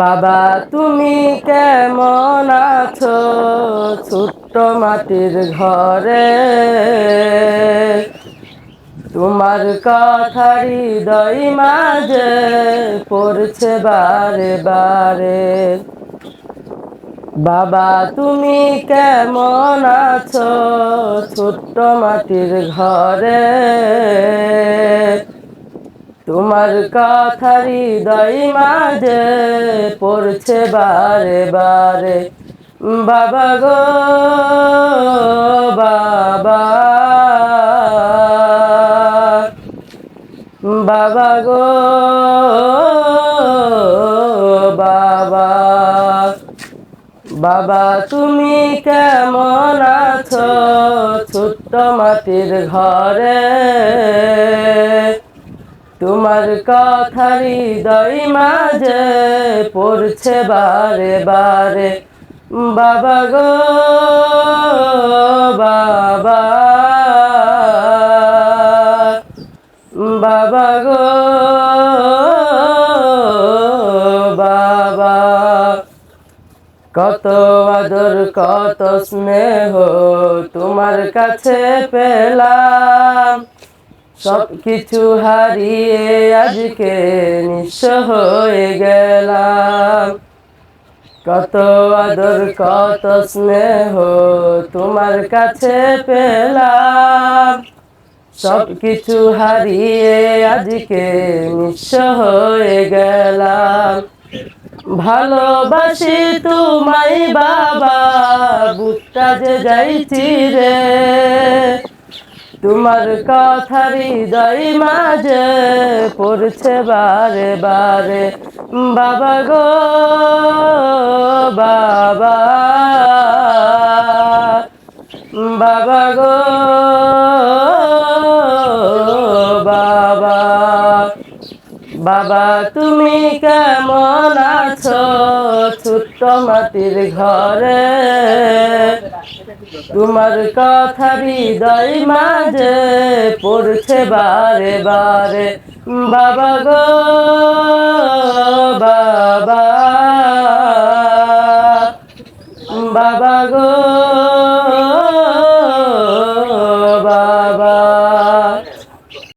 বাবা তুমি কেমন আছো ছোট্ট মাটির ঘরে, তোমার কথা হৃদয় মাঝে পড়ছে বারে বারে। বাবা তুমি কেমন আছো ছোট্ট মাটির ঘরে, তোমার কথা হৃদয় মাঝে পড়ছে বারে বারে। বাবা গো বাবা, বাবা গো বাবা, বাবা তুমি কেমন আছো ছোট্ট মাটির ঘরে, তোমার কথা হৃদয় মাঝে পড়ছে বারে বারে। বাবা গো বাবা, বাবা গো বাবা, কত আদর কত স্নেহ তোমার কাছে পেলাম, সব কিছু হারিয়ে আজকে নিঃস্ব হয়ে গেলাম। কত আদর কত স্নেহ তোমার কাছে পেলাম, সব কিছু হারিয়ে আজকে নিঃস্ব হয়ে গেলাম। ভালোবাসি তোমায় বাবা, বুকটা যে যাইছি রে, তোমার কথা হৃদয় মাঝে পড়ছে বারে বারে। বাবা গো বাবা, বাবা গো বাবা, বাবা তুমি কেমন আছো ছোট্ট মাটির ঘরে, তোমার কথা হৃদয় মাঝে পড়ছে বারে বারে। বাবা গো বাবা,